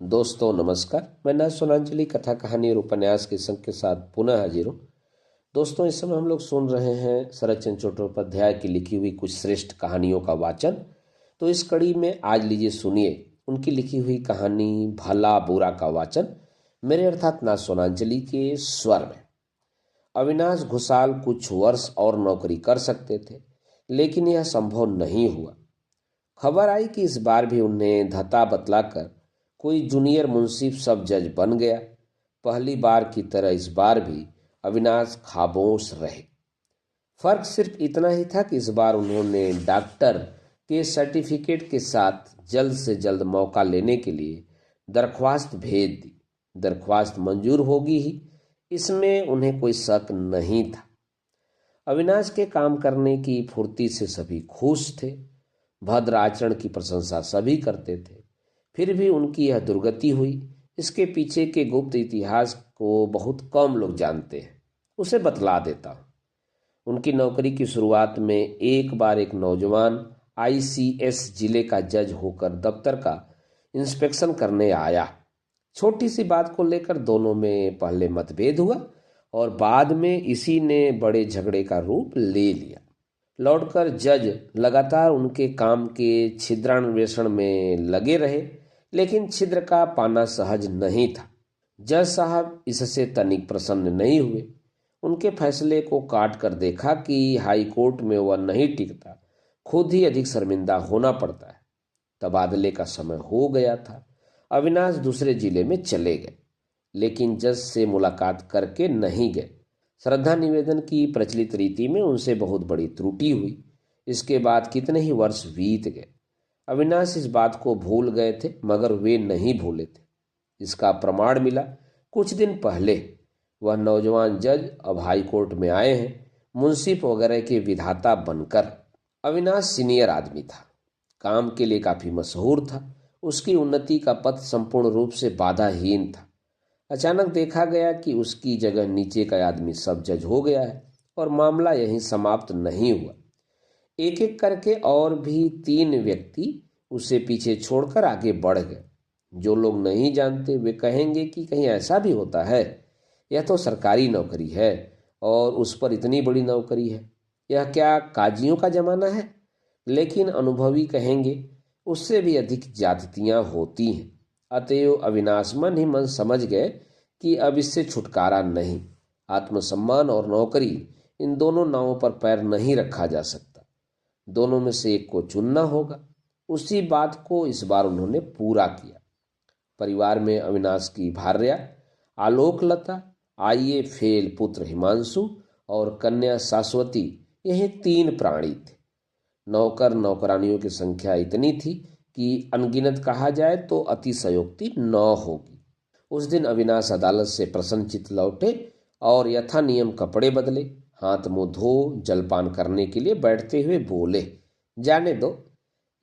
दोस्तों नमस्कार। मैं ना सोनांजलि कथा कहानी और उपन्यास के संग के साथ पुनः हाजिर हूँ। दोस्तों, इस समय हम लोग सुन रहे हैं शरत चंद्र चट्टोपाध्याय की लिखी हुई कुछ श्रेष्ठ कहानियों का वाचन। तो इस कड़ी में आज लीजिए सुनिए उनकी लिखी हुई कहानी भला बुरा का वाचन मेरे अर्थात ना सोनांजलि के स्वर में। अविनाश घुसाल कुछ वर्ष और नौकरी कर सकते थे, लेकिन यह संभव नहीं हुआ। खबर आई कि इस बार भी उन्हें धता बतलाकर कोई जूनियर मुंसिफ सब जज बन गया। पहली बार की तरह इस बार भी अविनाश खामोश रहे। फर्क सिर्फ इतना ही था कि इस बार उन्होंने डॉक्टर के सर्टिफिकेट के साथ जल्द से जल्द मौका लेने के लिए दरख्वास्त भेज दी। दरख्वास्त मंजूर होगी ही, इसमें उन्हें कोई शक नहीं था। अविनाश के काम करने की फुर्ती से सभी खुश थे। भद्र आचरण की प्रशंसा सभी करते थे। फिर भी उनकी यह दुर्गति हुई, इसके पीछे के गुप्त इतिहास को बहुत कम लोग जानते हैं। उसे बतला देता हूँ। उनकी नौकरी की शुरुआत में एक बार एक नौजवान आईसीएस जिले का जज होकर दफ्तर का इंस्पेक्शन करने आया। छोटी सी बात को लेकर दोनों में पहले मतभेद हुआ और बाद में इसी ने बड़े झगड़े का रूप ले लिया। लौटकर जज लगातार उनके काम के छिद्रान्वेषण में लगे रहे, लेकिन छिद्र का पाना सहज नहीं था। जज साहब इससे तनिक प्रसन्न नहीं हुए। उनके फैसले को काट कर देखा कि हाई कोर्ट में वह नहीं टिकता, खुद ही अधिक शर्मिंदा होना पड़ता है। तबादले का समय हो गया था। अविनाश दूसरे जिले में चले गए, लेकिन जज से मुलाकात करके नहीं गए। श्रद्धा निवेदन की प्रचलित रीति में उनसे बहुत बड़ी त्रुटि हुई। इसके बाद कितने ही वर्ष बीत गए। अविनाश इस बात को भूल गए थे, मगर वे नहीं भूले थे। इसका प्रमाण मिला कुछ दिन पहले। वह नौजवान जज अब हाई कोर्ट में आए हैं, मुंसिफ वगैरह के विधाता बनकर। अविनाश सीनियर आदमी था, काम के लिए काफी मशहूर था। उसकी उन्नति का पथ संपूर्ण रूप से बाधाहीन था। अचानक देखा गया कि उसकी जगह नीचे का आदमी सब जज हो गया है और मामला यहीं समाप्त नहीं हुआ। एक एक करके और भी 3 व्यक्ति उसे पीछे छोड़कर आगे बढ़ गए। जो लोग नहीं जानते वे कहेंगे कि कहीं ऐसा भी होता है, यह तो सरकारी नौकरी है और उस पर इतनी बड़ी नौकरी है, यह क्या काजियों का जमाना है। लेकिन अनुभवी कहेंगे उससे भी अधिक ज्यादतियां होती हैं। अतएव अविनाश मन ही मन समझ गए कि अब इससे छुटकारा नहीं। आत्मसम्मान और नौकरी, इन दोनों नावों पर पैर नहीं रखा जा सकता। दोनों में से एक को चुनना होगा। उसी बात को इस बार उन्होंने पूरा किया। परिवार में अविनाश की भार्या आलोकलता, आईए फेल पुत्र हिमांशु और कन्या शाश्वती, यही 3 प्राणी थे। नौकर नौकरानियों की संख्या इतनी थी कि अनगिनत कहा जाए तो अतिशयोक्ति न होगी। उस दिन अविनाश अदालत से प्रसन्नचित्त लौटे और यथा नियम कपड़े बदले, हाथ मुंह धो जलपान करने के लिए बैठते हुए बोले, जाने दो,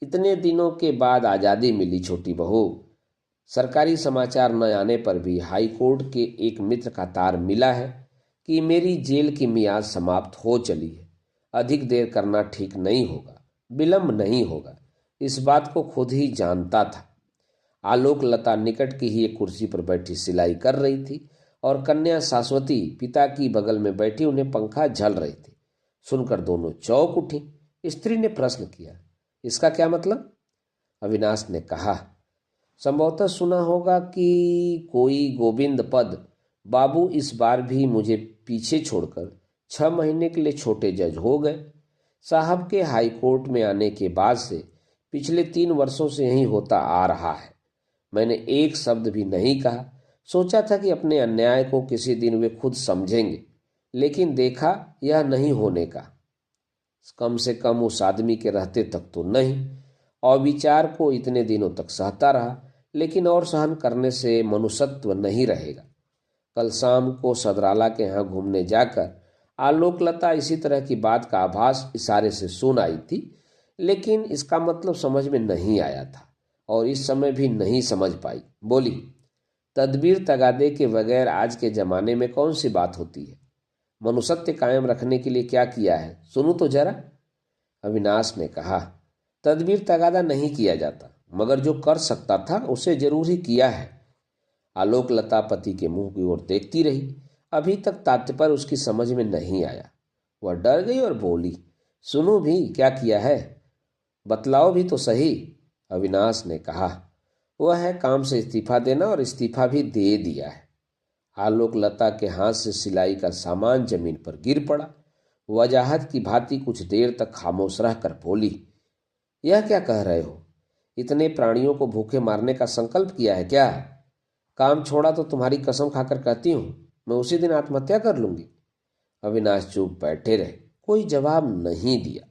इतने दिनों के बाद आज़ादी मिली छोटी बहू। सरकारी समाचार न आने पर भी हाई कोर्ट के एक मित्र का तार मिला है कि मेरी जेल की मियाद समाप्त हो चली है। अधिक देर करना ठीक नहीं होगा, विलंब नहीं होगा। इस बात को खुद ही जानता था। आलोक लता निकट की ही एक कुर्सी पर बैठी सिलाई कर रही थी और कन्या शाश्वती पिता की बगल में बैठी उन्हें पंखा झल रही थी। सुनकर दोनों चौंक उठी। स्त्री ने प्रश्न किया, इसका क्या मतलब? अविनाश ने कहा, संभवतः सुना होगा कि कोई गोविंद पद बाबू इस बार भी मुझे पीछे छोड़कर 6 महीने के लिए छोटे जज हो गए। साहब के हाई कोर्ट में आने के बाद से पिछले 3 वर्षों से यही होता आ रहा है। मैंने एक शब्द भी नहीं कहा। सोचा था कि अपने अन्याय को किसी दिन वे खुद समझेंगे, लेकिन देखा यह नहीं होने का। कम से कम उस आदमी के रहते तक तो नहीं। और विचार को इतने दिनों तक सहता रहा, लेकिन और सहन करने से मनुष्यत्व नहीं रहेगा। कल शाम को सदराला के यहाँ घूमने जाकर आलोकलता इसी तरह की बात का आभास इशारे से सुन आई थी, लेकिन इसका मतलब समझ में नहीं आया था और इस समय भी नहीं समझ पाई। बोली, तदबीर तगादे के बगैर आज के जमाने में कौन सी बात होती है? मनुष्यत्व कायम रखने के लिए क्या किया है, सुनूं तो जरा। अविनाश ने कहा, तदबीर तगादा नहीं किया जाता, मगर जो कर सकता था उसे जरूर ही किया है। आलोकलता पति के मुंह की ओर देखती रही। अभी तक तात्पर्य उसकी समझ में नहीं आया। वह डर गई और बोली, सुनो भी, क्या किया है, बतलाओ भी तो सही। अविनाश ने कहा, वह है काम से इस्तीफा देना, और इस्तीफा भी दे दिया है। आलोकलता के हाथ से सिलाई का सामान जमीन पर गिर पड़ा। वजाहत की भांति कुछ देर तक खामोश रहकर बोली, यह क्या कह रहे हो? इतने प्राणियों को भूखे मारने का संकल्प किया है क्या? काम छोड़ा तो तुम्हारी कसम खाकर कहती हूं, मैं उसी दिन आत्महत्या कर लूंगी। अविनाश चुप बैठे रहे, कोई जवाब नहीं दिया।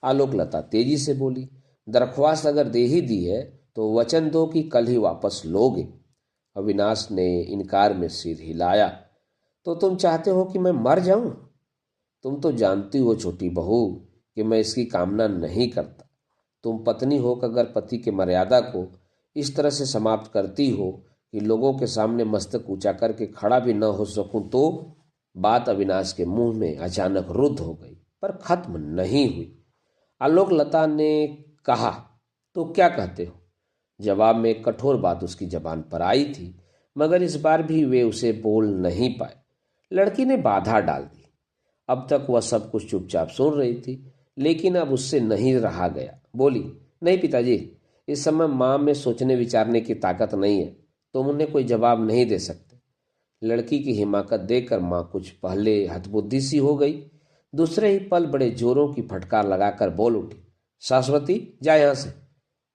आलोकलता तेजी से बोली, दरख्वास्त अगर दे ही दी है तो वचन दो कि कल ही वापस लोगे। अविनाश ने इनकार में सिर हिलाया। तो तुम चाहते हो कि मैं मर जाऊं? तुम तो जानती हो छोटी बहू कि मैं इसकी कामना नहीं करता। तुम पत्नी होकर अगर पति की मर्यादा को इस तरह से समाप्त करती हो कि लोगों के सामने मस्तक ऊंचा करके खड़ा भी न हो सकूं तो। बात अविनाश के मुंह में अचानक रुद्ध हो गई, पर खत्म नहीं हुई। आलोकलता ने कहा, तो क्या कहते हो? जवाब में एक कठोर बात उसकी जबान पर आई थी, मगर इस बार भी वे उसे बोल नहीं पाए। लड़की ने बाधा डाल दी। अब तक वह सब कुछ चुपचाप सुन रही थी, लेकिन अब उससे नहीं रहा गया। बोली, नहीं पिताजी, इस समय माँ में सोचने विचारने की ताकत नहीं है, तुम उन्हें कोई जवाब नहीं दे सकते। लड़की की हिमाकत देखकर माँ कुछ पहले हतबुद्धि सी हो गई। दूसरे ही पल बड़े जोरों की फटकार लगाकर बोल उठी, शाश्वती, जा यहां से,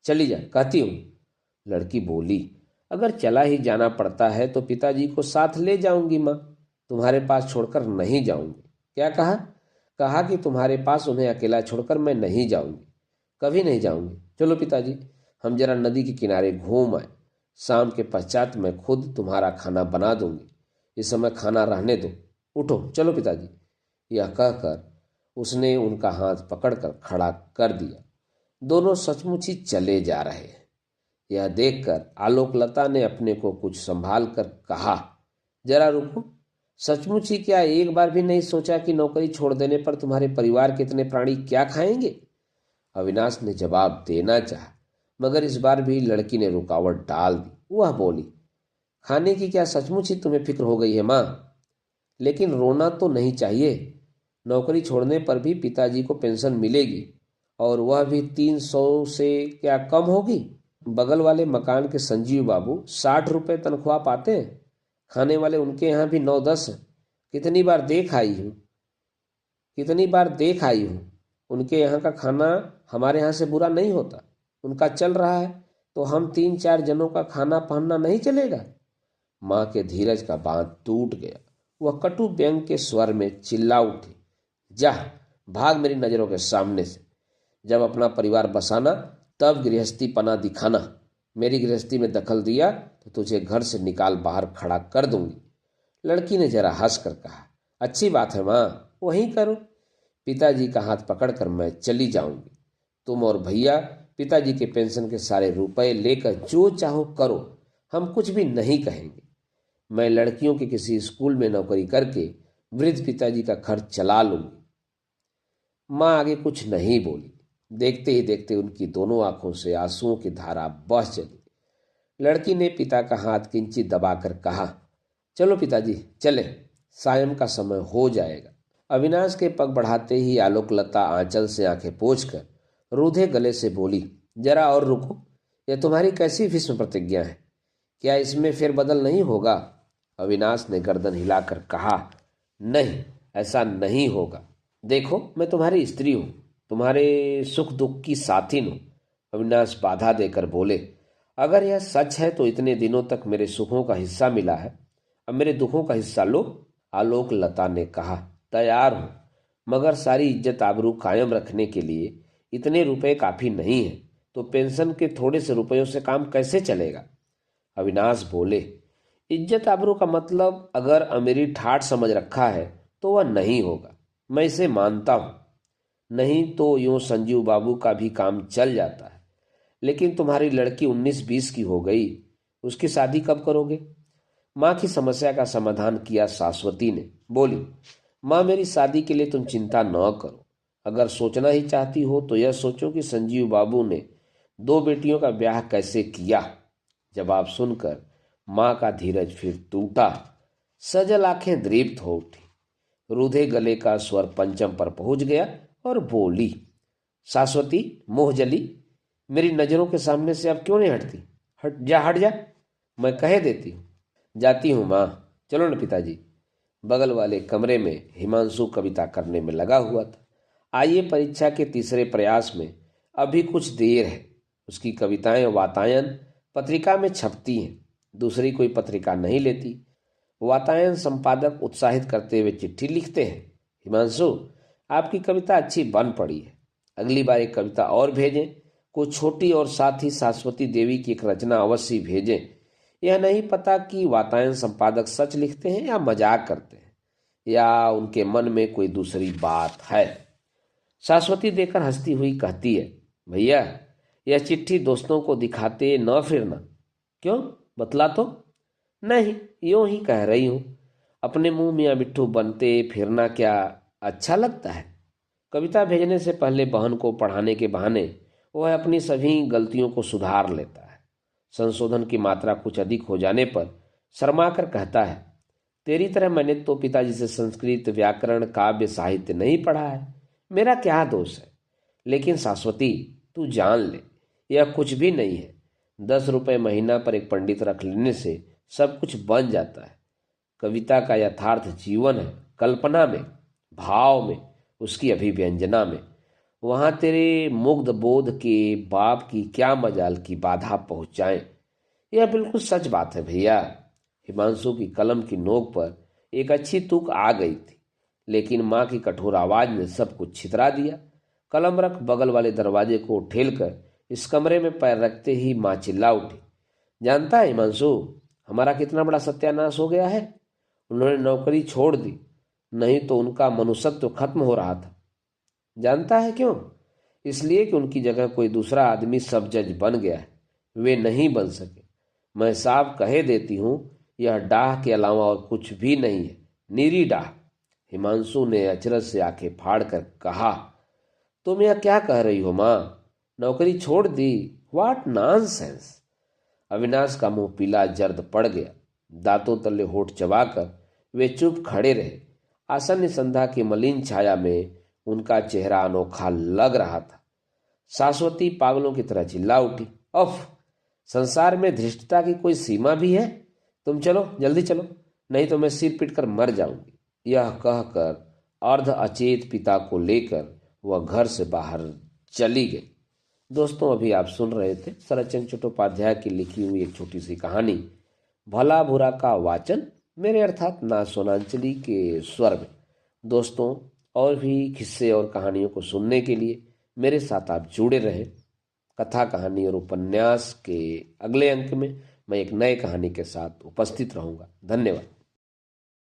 चली जा कहती हूँ। लड़की बोली, अगर चला ही जाना पड़ता है तो पिताजी को साथ ले जाऊंगी माँ, तुम्हारे पास छोड़कर नहीं जाऊंगी। क्या कहा? कहा कि तुम्हारे पास उन्हें अकेला छोड़कर मैं नहीं जाऊंगी, कभी नहीं जाऊंगी। चलो पिताजी, हम जरा नदी के किनारे घूम आए। शाम के पश्चात मैं खुद तुम्हारा खाना बना दूंगी। इस समय खाना रहने दो, उठो, चलो पिताजी। यह कहकर उसने उनका हाथ पकड़कर खड़ा कर दिया। दोनों सचमुच ही चले जा रहे हैं। यह देखकर आलोकलता ने अपने को कुछ संभाल कर कहा, जरा रुको, सचमुच ही क्या एक बार भी नहीं सोचा कि नौकरी छोड़ देने पर तुम्हारे परिवार के इतने प्राणी क्या खाएंगे? अविनाश ने जवाब देना चाहा, मगर इस बार भी लड़की ने रुकावट डाल दी। वह बोली, खाने की क्या सचमुच ही तुम्हें फिक्र हो गई है माँ? लेकिन रोना तो नहीं चाहिए। नौकरी छोड़ने पर भी पिताजी को पेंशन मिलेगी, और वह भी 300 से क्या कम होगी। बगल वाले मकान के संजीव बाबू 60 रुपये तनख्वाह पाते हैं। खाने वाले उनके यहाँ भी 9-10 हैं। कितनी बार देख आई हूँ। उनके यहाँ का खाना हमारे यहाँ से बुरा नहीं होता। उनका चल रहा है तो हम 3-4 जनों का खाना पहनना नहीं चलेगा? माँ के धीरज का बांध टूट गया। वह कटु व्यंग के स्वर में चिल्ला उठी, जा, भाग मेरी नजरों के सामने से। जब अपना परिवार बसाना तब गृहस्थी पना दिखाना। मेरी गृहस्थी में दखल दिया तो तुझे घर से निकाल बाहर खड़ा कर दूंगी। लड़की ने जरा हंस कर कहा, अच्छी बात है माँ, वहीं करो। पिताजी का हाथ पकड़कर मैं चली जाऊंगी। तुम और भैया पिताजी के पेंशन के सारे रुपए लेकर जो चाहो करो, हम कुछ भी नहीं कहेंगे। मैं लड़कियों के किसी स्कूल में नौकरी करके वृद्ध पिताजी का खर्च चला लूंगी। माँ आगे कुछ नहीं बोली। देखते ही देखते उनकी दोनों आंखों से आंसुओं की धारा बह चली। लड़की ने पिता का हाथ किंचित दबाकर कहा, चलो पिताजी चले, सायं का समय हो जाएगा। अविनाश के पग बढ़ाते ही आलोकलता आंचल से आंखें पोंछकर रूधे गले से बोली, जरा और रुको, यह तुम्हारी कैसी भीष्म प्रतिज्ञा है? क्या इसमें फेरबदल नहीं होगा? अविनाश ने गर्दन हिलाकर कहा, नहीं, ऐसा नहीं होगा। देखो, मैं तुम्हारी स्त्री हूं, तुम्हारे सुख दुख की साथिन हूं। अविनाश बाधा देकर बोले, अगर यह सच है तो इतने दिनों तक मेरे सुखों का हिस्सा मिला है, अब मेरे दुखों का हिस्सा लो। आलोकलता ने कहा, तैयार हूं, मगर सारी इज्जत आबरू कायम रखने के लिए इतने रुपए काफी नहीं है, तो पेंशन के थोड़े से रुपयों से काम कैसे चलेगा? अविनाश बोले, इज्जत आबरू का मतलब अगर अमीरी ठाठ समझ रखा है तो वह नहीं होगा, मैं इसे मानता हूं। नहीं तो यूं संजीव बाबू का भी काम चल जाता है। लेकिन तुम्हारी लड़की 19-20 की हो गई, उसकी शादी कब करोगे? माँ की समस्या का समाधान किया शाश्वती ने। बोली, माँ, मेरी शादी के लिए तुम चिंता न करो। अगर सोचना ही चाहती हो तो यह सोचो कि संजीव बाबू ने 2 बेटियों का ब्याह कैसे किया। जवाब सुनकर माँ का धीरज फिर टूटा। सजल आंखें दीप्त हो उठी। रूधे गले का स्वर पंचम पर पहुंच गया और बोली, शाश्वती मोहजली, मेरी नजरों के सामने से अब क्यों नहीं हटती? हट जा, हट जा, मैं कह देती हूँ। जाती हूँ माँ, चलो न पिताजी। बगल वाले कमरे में हिमांशु कविता करने में लगा हुआ था। आइए परीक्षा के तीसरे प्रयास में अभी कुछ देर है। उसकी कविताएं वातायन पत्रिका में छपती हैं, दूसरी कोई पत्रिका नहीं लेती। वातायन संपादक उत्साहित करते हुए चिट्ठी लिखते हैं, हिमांशु आपकी कविता अच्छी बन पड़ी है, अगली बार एक कविता और भेजें, कोई छोटी और साथ ही सरस्वती देवी की एक रचना अवश्य भेजें। यह नहीं पता कि वातायन संपादक सच लिखते हैं या मजाक करते हैं, या उनके मन में कोई दूसरी बात है। सरस्वती देकर हंसती हुई कहती है, भैया यह चिट्ठी दोस्तों को दिखाते न फिरना। क्यों, बतला तो। नहीं, यूं ही कह रही हूं, अपने मुंह मियाँ मिट्ठू बनते फिरना क्या अच्छा लगता है? कविता भेजने से पहले बहन को पढ़ाने के बहाने वह अपनी सभी गलतियों को सुधार लेता है। संशोधन की मात्रा कुछ अधिक हो जाने पर शर्मा कर कहता है, तेरी तरह मैंने तो पिताजी से संस्कृत व्याकरण काव्य साहित्य नहीं पढ़ा है, मेरा क्या दोष है? लेकिन शाश्वती तू जान ले, यह कुछ भी नहीं है। 10 रुपए महीना पर एक पंडित रख लेने से सब कुछ बन जाता है। कविता का यथार्थ जीवन है कल्पना में, भाव में, उसकी अभिव्यंजना में। वहां तेरे मुग्ध बोध के बाप की क्या मजाल की बाधा पहुंच जाए। यह बिल्कुल सच बात है भैया। हिमांशु की कलम की नोक पर एक अच्छी तुक आ गई थी, लेकिन माँ की कठोर आवाज ने सब कुछ छितरा दिया। कलम रख बगल वाले दरवाजे को ठेलकर इस कमरे में पैर रखते ही माँ चिल्ला उठी, जानता है हिमांशु, हमारा कितना बड़ा सत्यानाश हो गया है। उन्होंने नौकरी छोड़ दी, नहीं तो उनका मनुष्यत्व खत्म हो रहा था। जानता है क्यों? इसलिए कि उनकी जगह कोई दूसरा आदमी सब जज बन गया है, वे नहीं बन सके। मैं साफ कहे देती हूँ, यह डाह के अलावा और कुछ भी नहीं है, निरी डाह। हिमांशु ने अचरज से आंखें फाड़ कर कहा, तुम यह क्या कह रही हो माँ? नौकरी छोड़ दी? What nonsense. अविनाश का मुंह पीला जर्द पड़ गया। दांतों तले होठ चबाकर वे चुप खड़े रहे। आसन्न संध्या की मलिन छाया में उनका चेहरा अनोखा लग रहा था। शाश्वती पागलों की तरह चिल्ला उठी, उफ, संसार में धृष्टता की कोई सीमा भी है? तुम चलो, जल्दी चलो, नहीं तो मैं सिर पीटकर मर जाऊंगी। यह कहकर अर्ध अचेत पिता को लेकर वह घर से बाहर चली गई। दोस्तों, अभी आप सुन रहे थे शरतचंद्र चट्टोपाध्याय की लिखी हुई एक छोटी सी कहानी भला बुरा का वाचन, मेरे अर्थात ना सोनांचली के स्वर में। दोस्तों, और भी किस्से और कहानियों को सुनने के लिए मेरे साथ आप जुड़े रहें। कथा, कहानी और उपन्यास के अगले अंक में मैं एक नए कहानी के साथ उपस्थित रहूंगा। धन्यवाद।